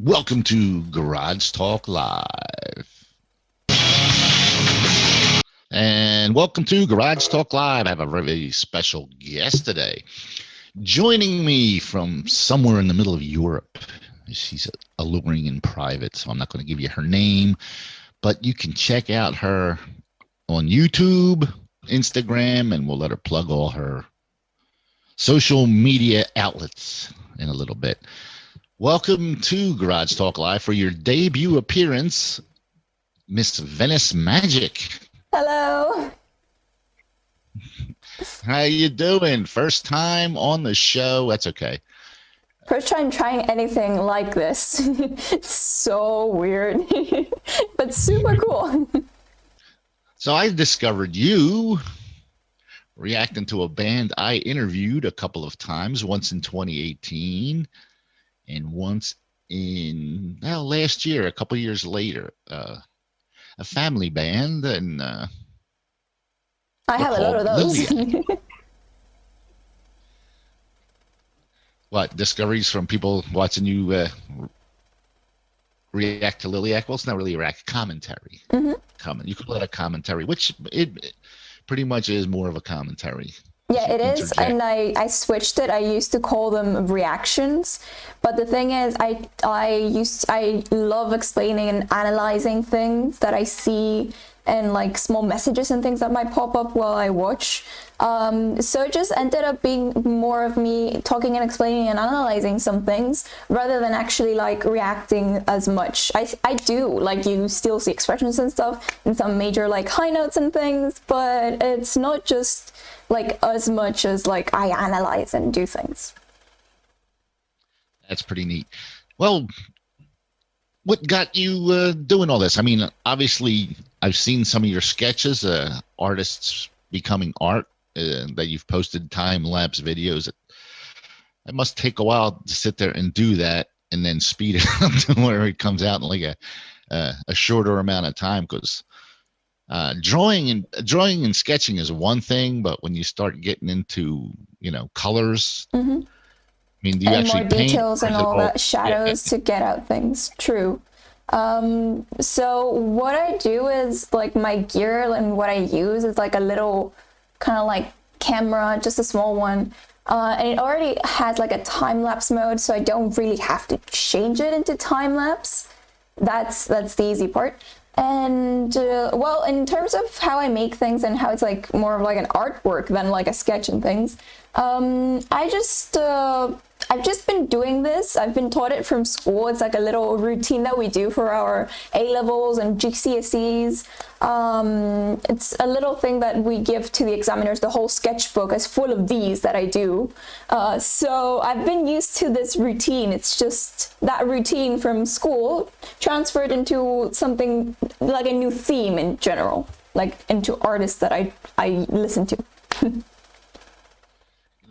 Welcome to Garage Talk Live. And welcome to Garage Talk Live. I have a very special guest today. Joining me from somewhere in the middle of Europe. She's alluring in private, so I'm not going to give you her name, but you can check out her on YouTube, Instagram, and we'll let her plug all her social media outlets in a little bit. Welcome to Garage Talk Live for your debut appearance, Miss Venice Magic. Hello. How you doing? First time on the show. That's okay. First time trying anything like this. It's so weird, but super cool. So I discovered you reacting to a band I interviewed a couple of times, once in 2018 and once in last year, a couple years later. A family band, and I have a lot of those. What discoveries from people watching you react to Liliac? Well, it's not really react, commentary. Mm-hmm. You call it a commentary, which it pretty much is more of a commentary. Yeah, it is, and I switched it. I used to call them reactions, but the thing is, I love explaining and analyzing things that I see and like small messages and things that might pop up while I watch. So it just ended up being more of me talking and explaining and analyzing some things rather than actually like reacting as much. I do, like, you still see expressions and stuff and some major like high notes and things, but it's not just like as much as like I analyze and do things. That's pretty neat. Well, what got you doing all this? I mean, obviously, I've seen some of your sketches, artists becoming art, that you've posted time-lapse videos. It must take a while to sit there and do that and then speed it up to where it comes out in like a shorter amount of time, because drawing and sketching is one thing, but when you start getting into colors, Mm-hmm. I mean, do you And actually more paint, details and all that, shadows to get out things. True. So what I do is like my gear and what I use is like a little kind of like camera, just a small one. And it already has like a time lapse mode, so I don't really have to change it into time lapse. That's the easy part. And well, in terms of how I make things and how it's like more of like an artwork than like a sketch and things, I've just been doing this. I've been taught it from school. It's like a little routine that we do for our A levels and GCSEs. It's a little thing that we give to the examiners. The whole sketchbook is full of these that I do. So I've been used to this routine. It's just that routine from school transferred into something like a new theme in general, like into artists that I listen to.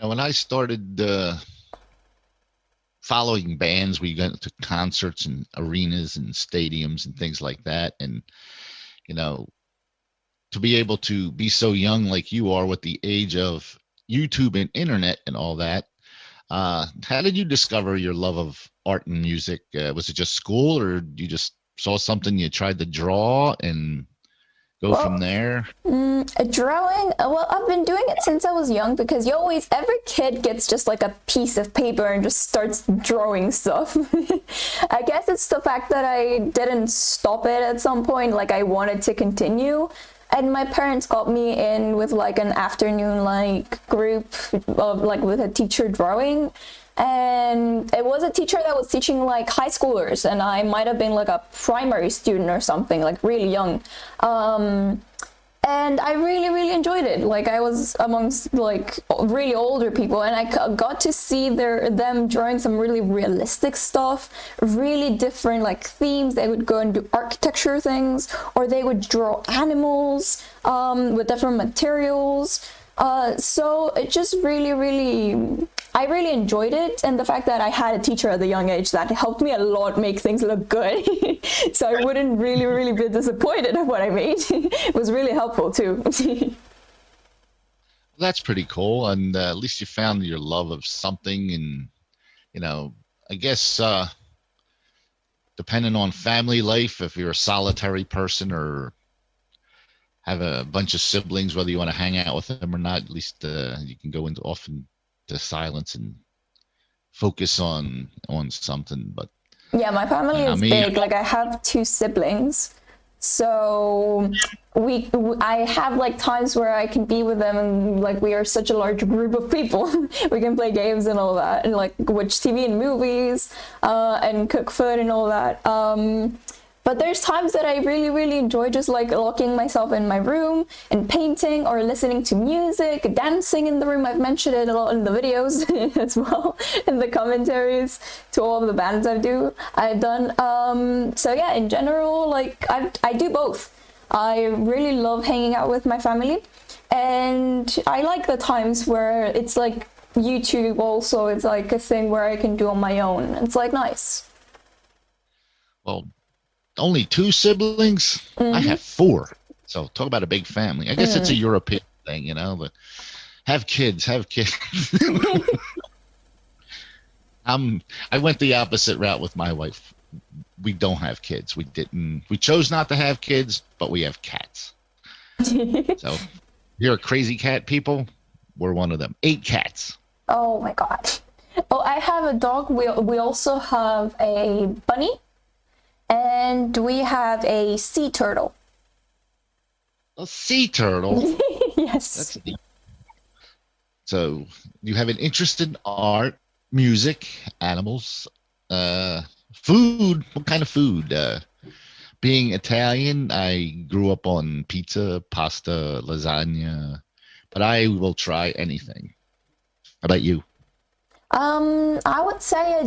When I started following bands, we went to concerts and arenas and stadiums and things like that. And, to be able to be so young like you are with the age of YouTube and internet and all that, how did you discover your love of art and music? Was it just school, or you just saw something you tried to draw and go from there? Drawing, well, I've been doing it since I was young, because every kid gets just like a piece of paper and just starts drawing stuff. I guess it's the fact that I didn't stop it at some point, like I wanted to continue. And my parents got me in with like an afternoon like group of like with a teacher drawing. And it was a teacher that was teaching like high schoolers, and I might have been like a primary student or something, like really young. And I really, really enjoyed it. Like I was amongst like really older people, and I got to see them drawing some really realistic stuff, really different like themes. They would go and do architecture things, or they would draw animals with different materials. So it just really, I really enjoyed it, and the fact that I had a teacher at a young age that helped me a lot make things look good. So I wouldn't really be disappointed at what I made. It was really helpful too. That's pretty cool, and at least you found your love of something. And I guess depending on family life, if you're a solitary person or have a bunch of siblings, whether you want to hang out with them or not, at least you can go into often to silence and focus on something. But Yeah, my family is big. Like I have two siblings, so I have like times where I can be with them, and like we are such a large group of people. We can play games and all that, and like watch TV and movies, and cook food and all that. But there's times that I really, really enjoy just like locking myself in my room and painting or listening to music, dancing in the room. I've mentioned it a lot in the videos as well, in the commentaries to all of the bands I've done. So yeah, in general, like I do both. I really love hanging out with my family, and I like the times where it's like YouTube also. It's like a thing where I can do on my own. It's like nice. Well, only two siblings. I have four. So talk about a big family. I guess it's a European thing, you know, but have kids. I went the opposite route with my wife. We don't have kids. We chose not to have kids, but we have cats. So you're crazy cat people. We're one of them. 8 cats. Oh my God. Oh, I have a dog. We also have a bunny. And we have a sea turtle. A sea turtle? Yes. So you have an interest in art, music, animals, food. What kind of food? Being Italian, I grew up on pizza, pasta, lasagna, but I will try anything. How about you? I would say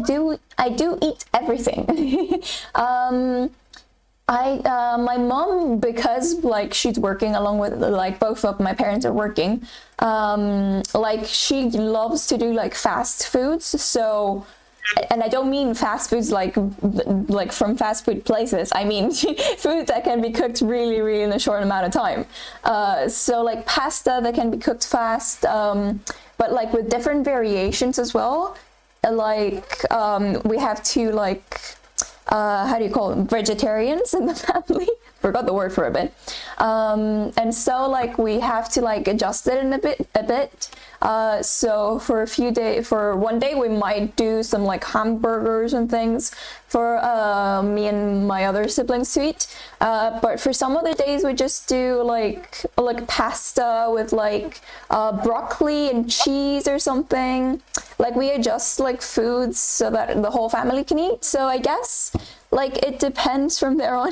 I do eat everything. My mom, because like she's working along with like both of my parents are working, like she loves to do like fast foods. So, and I don't mean fast foods like from fast food places. I mean food that can be cooked really, really in a short amount of time. So like pasta that can be cooked fast, but like with different variations as well. Like we have two like how do you call them, vegetarians in the family. Forgot the word for a bit. And so like we have to like adjust it in a bit. So for one day we might do some like hamburgers and things for me and my other siblings to eat. But for some other days we just do like pasta with like broccoli and cheese or something. Like we adjust like foods so that the whole family can eat. So I guess like it depends from there on.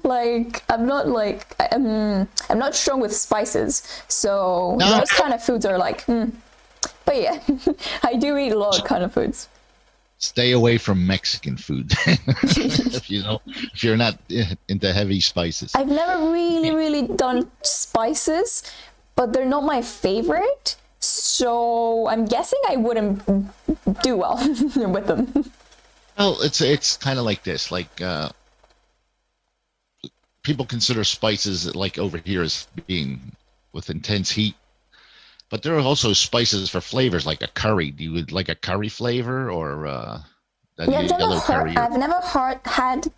Like I'm not strong with spices, so those kind of foods are like but yeah. I do eat a lot of kind of foods. Stay away from Mexican food. if you're not into heavy spices. I've never really done spices, but they're not my favorite, so I'm guessing I wouldn't do well with them. Well, it's kind of like this. Like people consider spices like over here as being with intense heat, but there are also spices for flavors like a curry. Do you would like a curry flavor or yellow curry? I've never had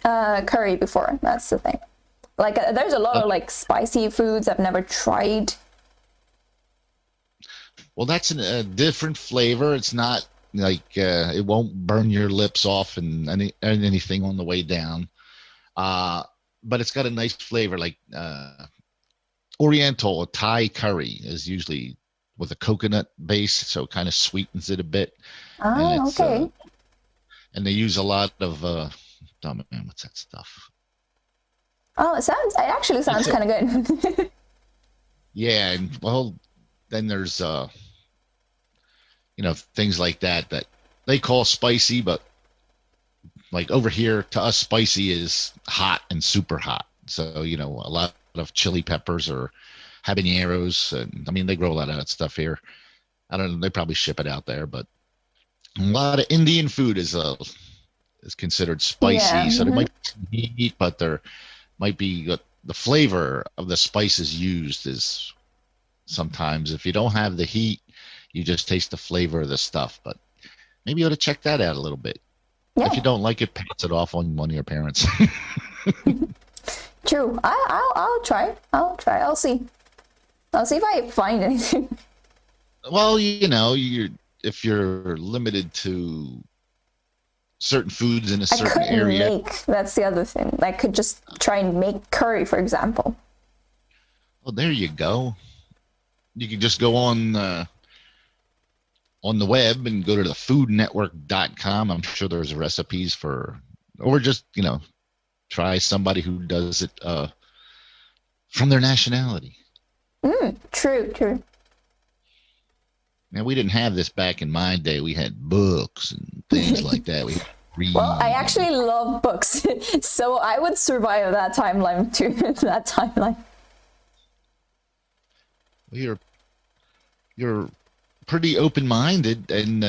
curry before. That's the thing. Like there's a lot of like spicy foods I've never tried. Well, that's a different flavor. It's not like it won't burn your lips off and anything on the way down. But it's got a nice flavor, like Oriental or Thai curry is usually with a coconut base, so it kind of sweetens it a bit. Oh, okay. And they use a lot of what's that stuff? Oh, it actually sounds kind of good. Yeah, and well, then there's things like that they call spicy, but like over here to us, spicy is hot and super hot. So, a lot of chili peppers or habaneros. And I mean, they grow a lot of that stuff here. I don't know. They probably ship it out there, but a lot of Indian food is considered spicy. Yeah. So there might be heat, but there might be the flavor of the spices used is sometimes if you don't have the heat, you just taste the flavor of the stuff. But maybe you ought to check that out a little bit. If Yeah, you don't like it, pass it off on one of your parents. true. I'll try. I'll try. I'll see. I'll see if I find anything. Well, if you're limited to certain foods in a I certain couldn't area, make. That's the other thing. I could just try and make curry, for example. well, there you go. You can just go on the web and go to the foodnetwork.com. I'm sure there's recipes or just, try somebody who does it from their nationality. True, true. Now, we didn't have this back in my day. We had books and things like that. We read. Well, I actually love books, so I would survive that timeline too. That timeline. You're pretty open-minded, and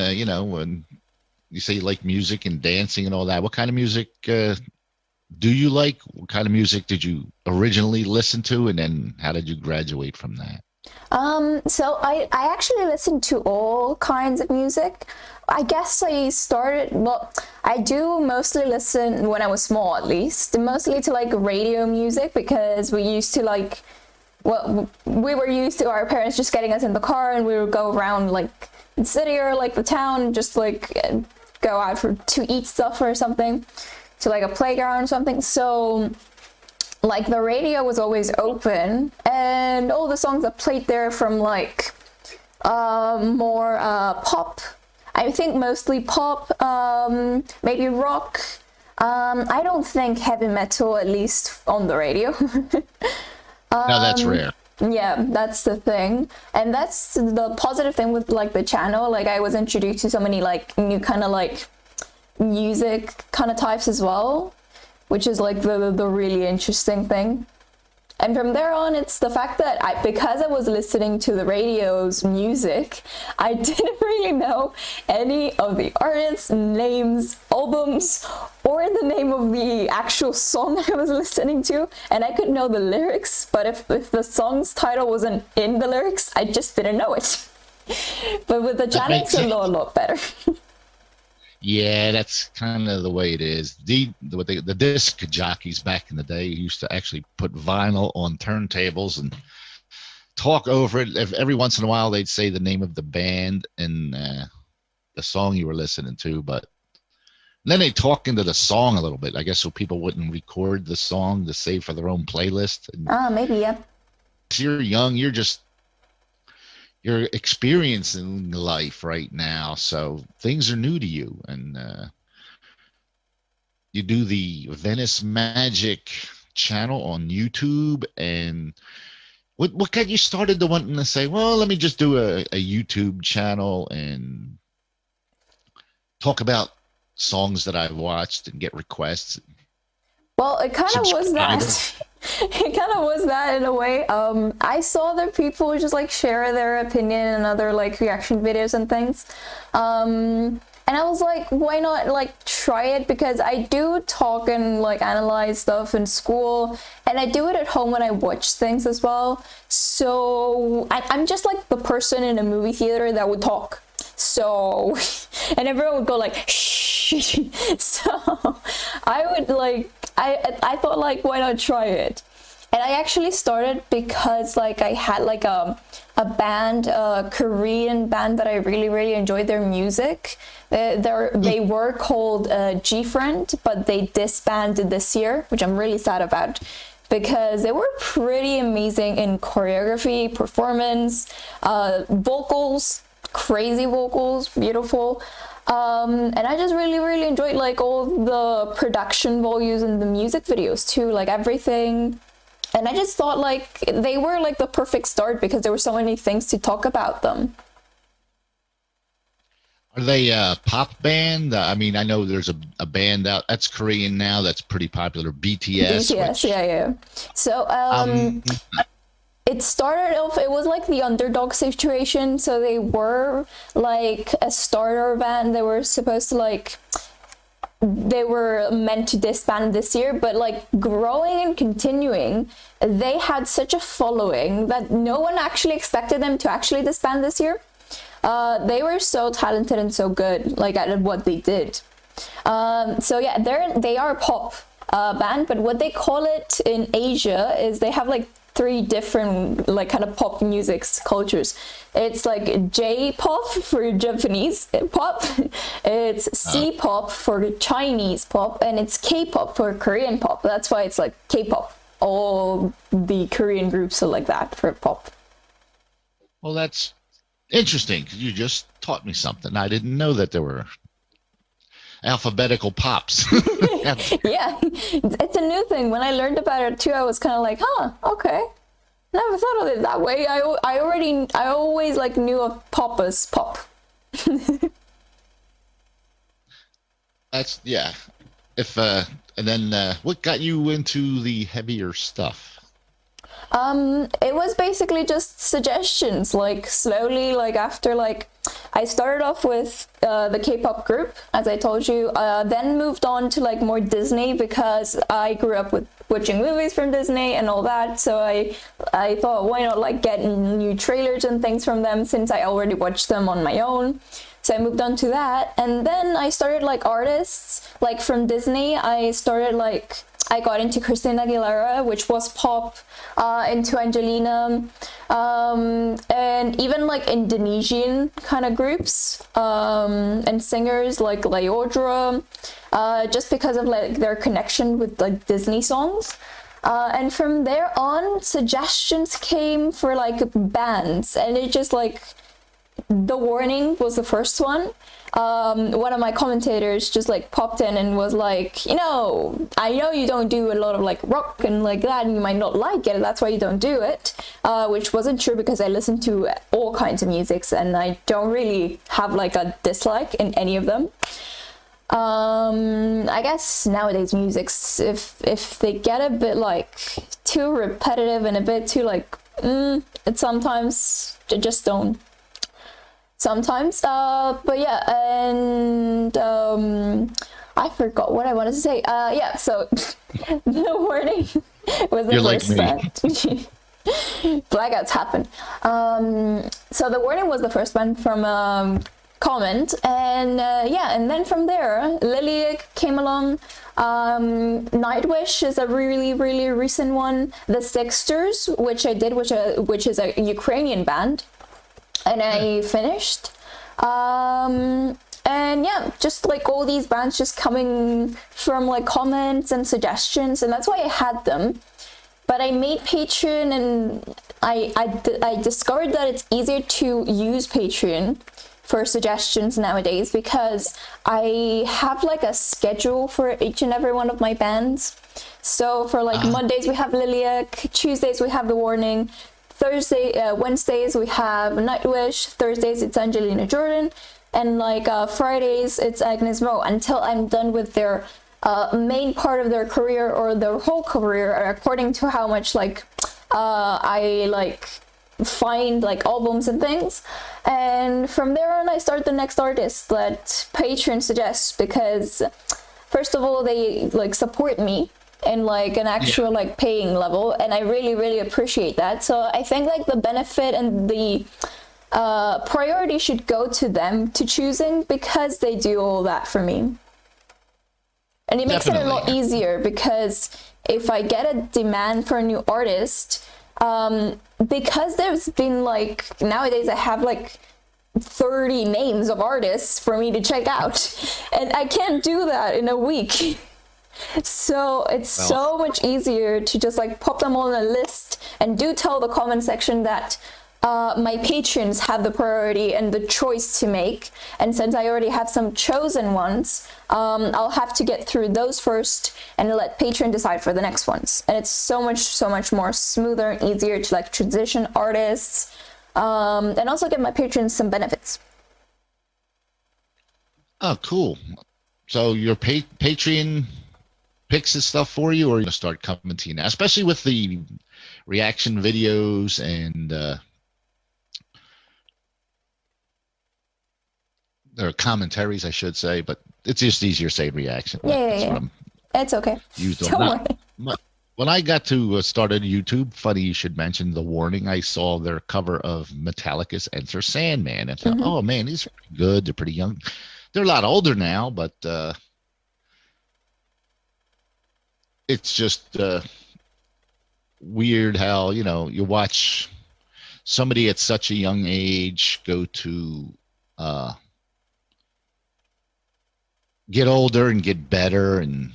when you say you like music and dancing and all that, what kind of music do you like? What kind of music did you originally listen to, and then how did you graduate from that? So I actually listen to all kinds of music. I guess I do mostly listen when I was small, at least, mostly to like radio music, because we used to we were used to our parents just getting us in the car and we would go around like the city or like the town, just like go out to eat stuff or something, to like a playground or something. So like the radio was always open, and all the songs that played there from like more pop, I think mostly pop, maybe rock. I don't think heavy metal, at least on the radio. No, that's rare. Yeah, that's the thing. And that's the positive thing with like the channel. Like I was introduced to so many like new kind of like music kind of types as well, which is like the really interesting thing. And from there on, it's the fact that because I was listening to the radio's music, I didn't really know any of the artists' names, albums, or the name of the actual song I was listening to. And I could know the lyrics, but if the song's title wasn't in the lyrics, I just didn't know it. But with the channel, it's a lot better. Yeah, that's kind of the way it is. The disc jockeys back in the day used to actually put vinyl on turntables and talk over it. Every once in a while, they'd say the name of the band and the song you were listening to, but then they talk into the song a little bit, I guess, so people wouldn't record the song to save for their own playlist. And Maybe, yeah. if you're young, you're experiencing life right now, so things are new to you, and you do the Venice Magic channel on YouTube. And what got you started to wanting to say, well, let me just do a YouTube channel and talk about songs that I've watched and get requests? Well, it kind of was that. It kind of was that in a way. I saw other people just like share their opinion and other like reaction videos and things. And I was like, why not like try it? Because I do talk and like analyze stuff in school, and I do it at home when I watch things as well. So I'm just like the person in a movie theater that would talk. So, and everyone would go like, shh. So I would like, I thought like, why not try it? And I actually started because like I had like a band, a Korean band that I really enjoyed their music. They were called G-Friend, but they disbanded this year, which I'm really sad about, because they were pretty amazing in choreography, performance, vocals, crazy vocals, beautiful. And I just really enjoyed like all the production values in the music videos too, like everything. And I just thought like they were like the perfect start because there were so many things to talk about them. Are they a pop band? I mean, I know there's a band out that's Korean now that's pretty popular, BTS. BTS, yeah. So it started off, it was like the underdog situation. So they were like a starter band. They were supposed to like, they were meant to disband this year, but like growing and continuing, they had such a following that no one actually expected them to actually disband this year. They were so talented and so good like at what they did. So yeah, they are a pop band, but what they call it in Asia is they have like three different like kind of pop music cultures. It's like J-pop for Japanese pop, it's C-pop for Chinese pop, and it's K-pop for Korean pop. That's why it's like K-pop. All the Korean groups are like that for pop. Well, that's interesting, 'cause you just taught me something. I didn't know that there were alphabetical pops. Yeah, it's a new thing. When I learned about it too, I was kind of like, huh, okay. Never thought of it that way. I always like knew of pop as pop. That's yeah. If and then what got you into the heavier stuff? It was basically just suggestions, like slowly, like after like I started off with the K-pop group, as I told you, then moved on to like more Disney because I grew up with watching movies from Disney and all that. So I thought, why not like get new trailers and things from them since I already watched them on my own. So I moved on to that, and then I started like artists like from Disney. I got into Christina Aguilera, which was pop, into Angelina, and even like Indonesian kind of groups, and singers like Leodra, just because of like their connection with like Disney songs. And from there on, suggestions came for like bands, and it just like The Warning was the first one. One of my commentators just like popped in and was like, I know you don't do a lot of like rock and like that, and you might not like it, that's why you don't do it, which wasn't true because I listen to all kinds of musics and I don't really have like a dislike in any of them. I guess nowadays musics, if they get a bit like too repetitive and a bit too like it sometimes they just don't. Sometimes, but yeah, and I forgot what I wanted to say. Yeah, so The Warning was the first band. Blackouts happen. So The Warning was the first band from Comment, and yeah, and then from there, Lilyk came along. Nightwish is a really, really recent one. The Sixters, which I did, which is a Ukrainian band. And I finished. And yeah, just like all these bands just coming from like comments and suggestions, and that's why I had them. But I made Patreon, and I discovered that it's easier to use Patreon for suggestions nowadays because I have like a schedule for each and every one of my bands. So for like Mondays we have Lilyk, Tuesdays we have The Warning, Wednesdays we have Nightwish, Thursdays it's Angelina Jordan, and like Fridays it's Agnes Mo, until I'm done with their main part of their career or their whole career, according to how much like I like find like albums and things. And from there on I start the next artist that Patreon suggests, because first of all they like support me in like an actual like paying level, and I really, really appreciate that. So I think like the benefit and the priority should go to them to choosing, because they do all that for me. And it makes it a lot easier, because if I get a demand for a new artist, because there's been like, nowadays I have like 30 names of artists for me to check out, and I can't do that in a week. So it's so much easier to just like pop them all on a list, and do tell the comment section that my patrons have the priority and the choice to make. And since I already have some chosen ones, I'll have to get through those first and let Patreon decide for the next ones. And it's so much more smoother and easier to like transition artists, and also give my patrons some benefits. Oh, cool. So your Patreon picks this stuff for you, or you start commenting now, especially with the reaction videos and there are commentaries, I should say, but it's just easier saying reaction. Yeah. It's okay. When I got to started YouTube, funny you should mention The Warning, I saw their cover of Metallica's Enter Sandman, and thought, oh man, these are pretty good. They're pretty young. They're a lot older now, but it's just weird how, you know, you watch somebody at such a young age go to get older and get better, and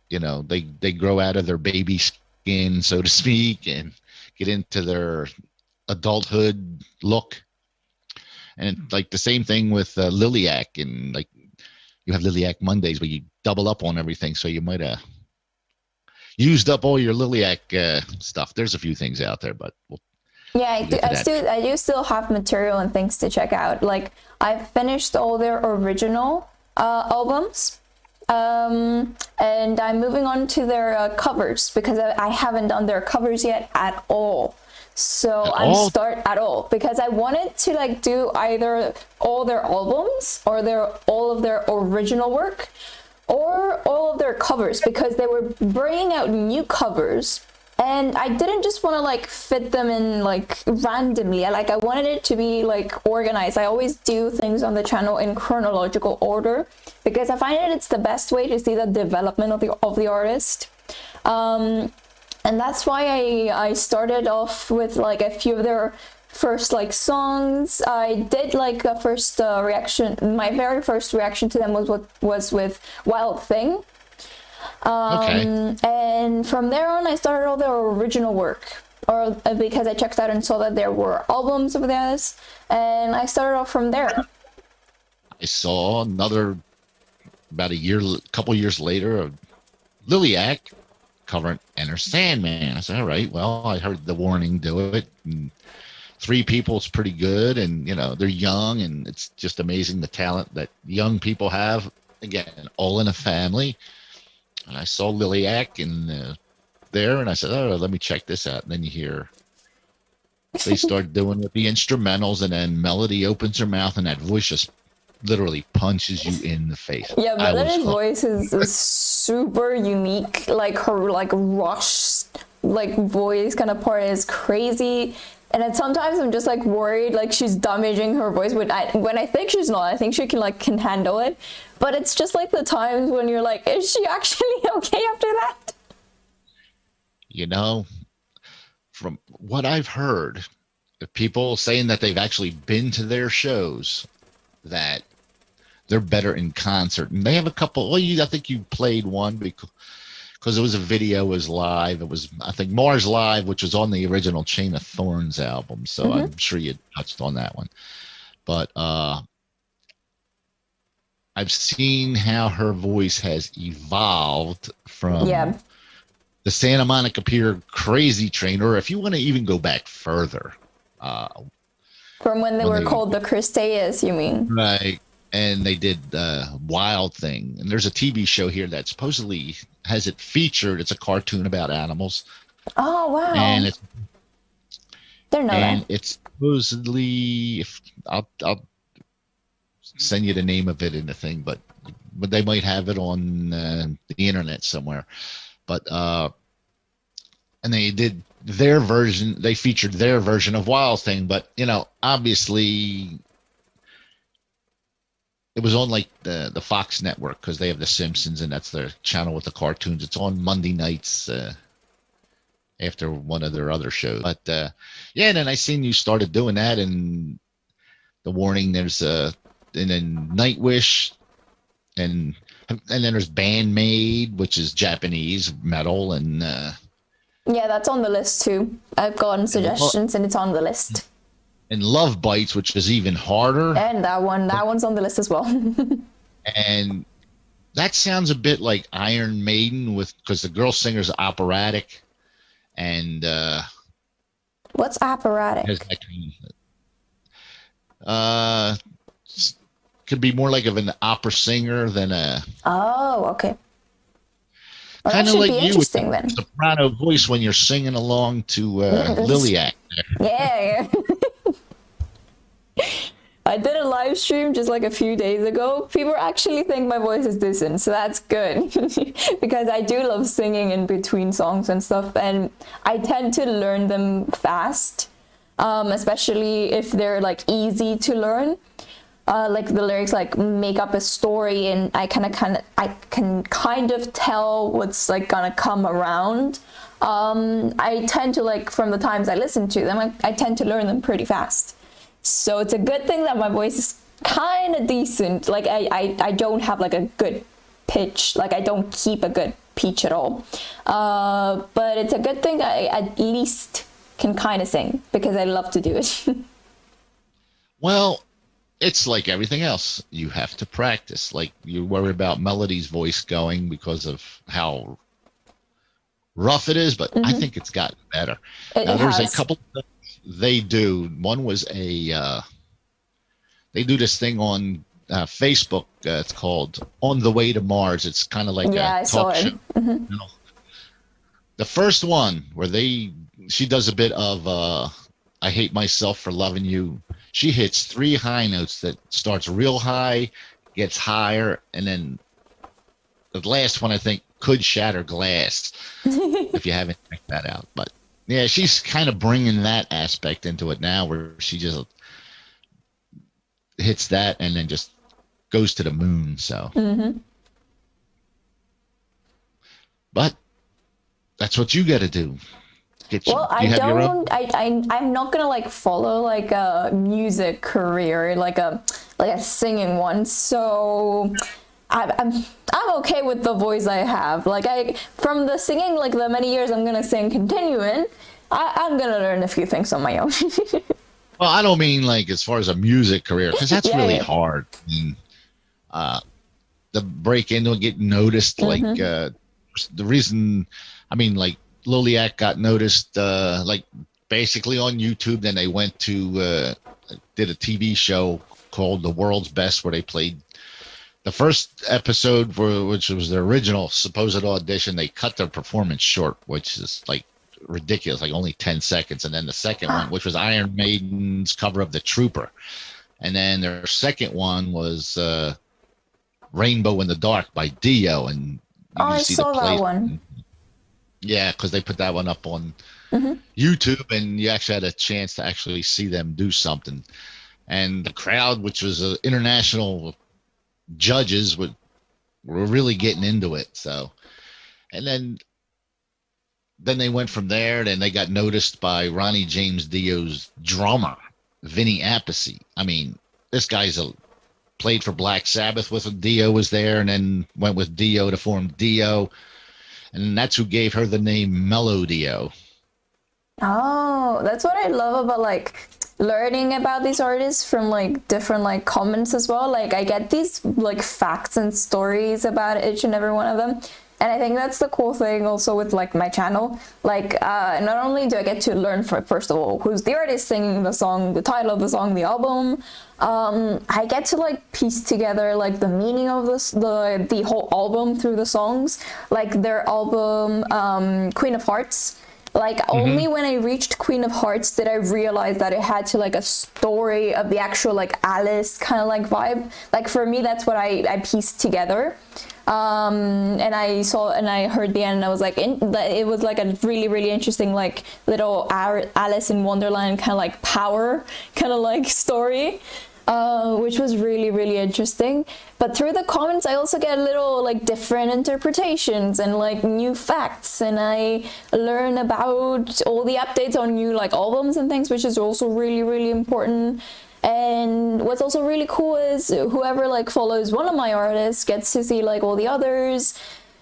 you know, they grow out of their baby skin, so to speak, and get into their adulthood look. And like the same thing with Liliac, and like you have Liliac Mondays where you double up on everything, so you might have used up all your Liliac stuff. There's a few things out there, but yeah, I do still have material and things to check out. Like I've finished all their original albums, and I'm moving on to their covers because I haven't done their covers yet at all. So at all because I wanted to like do either all their albums or all of their original work or all of their covers, because they were bringing out new covers and I didn't just want to like fit them in like randomly. I wanted it to be like organized. I always do things on the channel in chronological order because I find it's the best way to see the development of the artist. And that's why I started off with like a few of their first like songs. I did like a first reaction. My very first reaction to them was with Wild Thing. Okay. And from there on, I started all their original work, or because I checked out and saw that there were albums of theirs, and I started off from there. I saw another about couple years later of Liliac covering Enter Sandman. I said, all right, well, I heard The Warning do it, and 3 People is pretty good, and you know, they're young, and it's just amazing the talent that young people have. Again, all in a family. And I saw Liliac in there, and I said, oh, let me check this out. And then you hear they start doing with the instrumentals, and then Melody opens her mouth, and that voice just literally punches you in the face. Yeah, Melody's voice is super unique. Like her like rush like voice kind of part is crazy. And sometimes I'm just like worried like she's damaging her voice when I think she's not. I think she can handle it. But it's just like the times when you're like, is she actually okay after that? You know, from what I've heard, of people saying that they've actually been to their shows, that they're better in concert. And they have a couple. Well, I think you played one because it was a video, it was live. It was, I think, Mars Live, which was on the original Chain of Thorns album. So I'm sure you touched on that one. But I've seen how her voice has evolved from the Santa Monica Pier Crazy Train, or if you want to even go back further. From when they were called the Christayas, you mean? Right. And they did Wild Thing. And there's a TV show here that supposedly has it featured. It's a cartoon about animals. Oh, wow. And it's Didn't know that. It's supposedly, I'll send you the name of it in the thing, but they might have it on the internet somewhere. But and they did their version. They featured their version of Wild Thing, but you know, obviously, it was on like the Fox network because they have The Simpsons, and that's their channel with the cartoons. It's on Monday nights after one of their other shows. But yeah, and then I seen you started doing that, and The Warning. There's and then Nightwish, and then there's Bandmade, which is Japanese metal, and yeah, that's on the list too. I've gotten suggestions, and it's on the list. And Love Bites, which is even harder. And that one's on the list as well. And that sounds a bit like Iron Maiden, because the girl singer's operatic, and what's operatic? Could be more like of an opera singer than a. Oh, okay. Well, kind of like you with the soprano voice when you're singing along to Liliac. Yeah. I did a live stream just like a few days ago. People actually think my voice is decent, so that's good. Because I do love singing in between songs and stuff, and I tend to learn them fast, especially if they're like easy to learn. like the lyrics like make up a story, and I can kind of tell what's like gonna come around. I tend to, like, from the times I listen to them, I tend to learn them pretty fast. So it's a good thing that my voice is kind of decent. Like I don't have like a good pitch. Like I don't keep a good pitch at all. But it's a good thing I at least can kind of sing, because I love to do it. Well, it's like everything else. You have to practice. Like you worry about Melody's voice going because of how rough it is, but I think it's gotten better. Now, there's a couple of things they do. One was they do this thing on Facebook. It's called On the Way to Mars. It's kind of like Yeah, I a saw talk it. show. You know, the first one where she does a bit of I Hate Myself for Loving You. She hits 3 high notes that starts real high, gets higher, and then the last one, I think, Could Shatter Glass, if you haven't checked that out. But yeah, she's kind of bringing that aspect into it now, where she just hits that and then just goes to the moon. So, but that's what you got to do. Well, I'm not gonna like follow like a music career, like a singing one. So I'm okay with the voice I have. Like from the singing, like the many years I'm gonna sing continuing, I'm gonna learn a few things on my own. Well, I don't mean like as far as a music career, because that's really hard. I mean, to break into and get noticed, like the reason, I mean, like Liliac got noticed, like basically on YouTube. Then they went to did a TV show called The World's Best, where they played the first episode, which was the original supposed audition. They cut their performance short, which is like ridiculous, like only 10 seconds. And then the second one, which was Iron Maiden's cover of The Trooper. And then their second one was Rainbow in the Dark by Dio. And you I saw that one. Yeah, because they put that one up on YouTube, and you actually had a chance to actually see them do something. And the crowd, which was international judges, were really getting into it. So, and then they went from there. Then they got noticed by Ronnie James Dio's drummer, Vinny Appice. I mean, this guy's played for Black Sabbath with Dio was there, and then went with Dio to form Dio. And that's who gave her the name Melodio. Oh, that's what I love about like learning about these artists from like different like comments as well. Like I get these like facts and stories about each and every one of them. And I think that's the cool thing also with like my channel. Like not only do I get to learn first of all who's the artist singing the song, the title of the song, the album, I get to like piece together like the meaning of the whole album through the songs. Like their album Queen of Hearts. Like only when I reached Queen of Hearts did I realize that it had to like a story of the actual like Alice kind of like vibe. Like for me, that's what I pieced together. And I saw and I heard the end and I was like, it was like a really, really interesting like little Alice in Wonderland kind of like power kind of like story. Which was really, really interesting. But through the comments, I also get a little like different interpretations and like new facts, and I learn about all the updates on new like albums and things, which is also really, really important. And what's also really cool is whoever like follows one of my artists gets to see like all the others,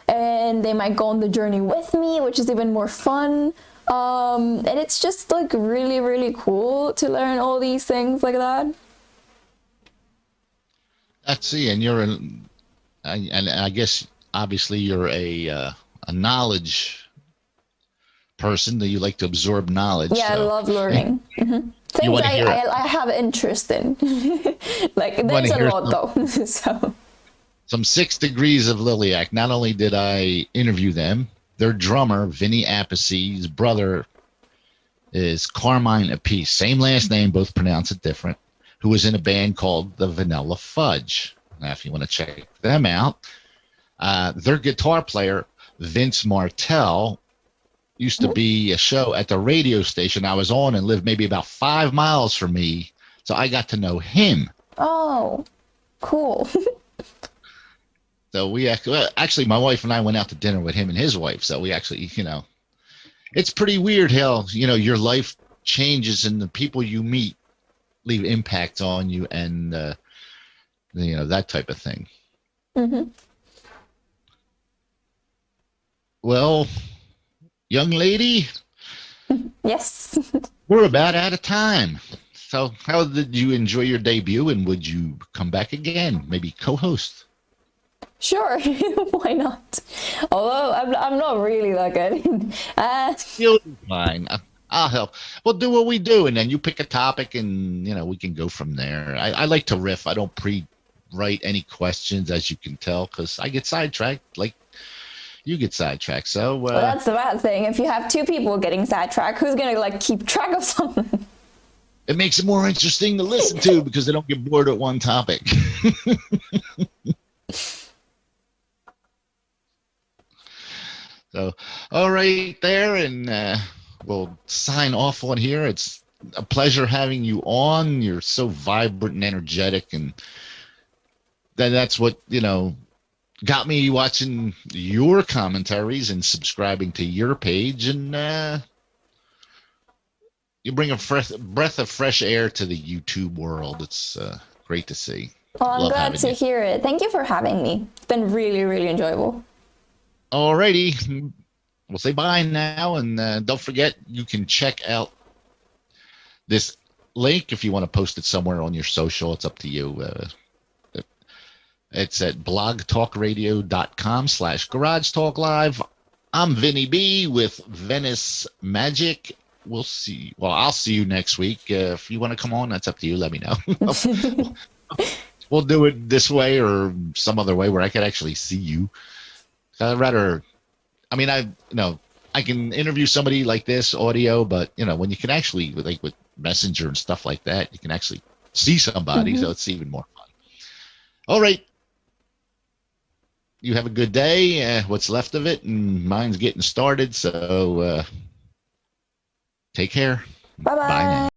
and they might go on the journey with me, which is even more fun. And it's just like really, really cool to learn all these things like that. Let's see, and and I guess obviously you're a knowledge person, that you like to absorb knowledge. Yeah, so. I love learning. Things I have interest in. Like there's a lot though. So some 6 Degrees of Liliac. Not only did I interview them, their drummer Vinny Appice's brother is Carmine Appice, same last name, both pronounce it different, who was in a band called the Vanilla Fudge. Now, if you want to check them out, their guitar player, Vince Martell, used to be a show at the radio station I was on and lived maybe about 5 miles from me. So I got to know him Oh, cool. So we actually, my wife and I went out to dinner with him and his wife. So we actually, it's pretty weird how, your life changes and the people you meet leave impacts on you and, that type of thing. Hmm. Well, young lady, Yes. we're about out of time. So how did you enjoy your debut and would you come back again? Maybe co-host? Sure. Why not? Although I'm not really that good. You'll be fine. I'll help. We'll do what we do, and then you pick a topic, and we can go from there. I like to riff. I don't pre-write any questions, as you can tell, because I get sidetracked. Like you get sidetracked. So Well, that's the bad thing. If you have two people getting sidetracked, who's gonna like keep track of something? it makes it more interesting to listen to because they don't get bored at one topic. So, all right, there, and we'll sign off on here. It's a pleasure having you on. You're so vibrant and energetic, and that's what got me watching your commentaries and subscribing to your page. And you bring a breath of fresh air to the YouTube world. It's great to see. Well, I'm Love glad having to you. hear it. Thank you for having me. It's been really, really enjoyable. Alrighty, we'll say bye now, and don't forget you can check out this link if you want to post it somewhere on your social. It's up to you. It's at blogtalkradio.com/Garage Talk Live. I'm Vinny B with Venice Magic. We'll see. Well, I'll see you next week. If you want to come on, that's up to you. Let me know. We'll do it this way or some other way where I could actually see you. I'd rather, I can interview somebody like this audio, but when you can actually like with Messenger and stuff like that, you can actually see somebody, so it's even more fun. All right. You have a good day, what's left of it, and mine's getting started, so take care. Bye bye. Bye now.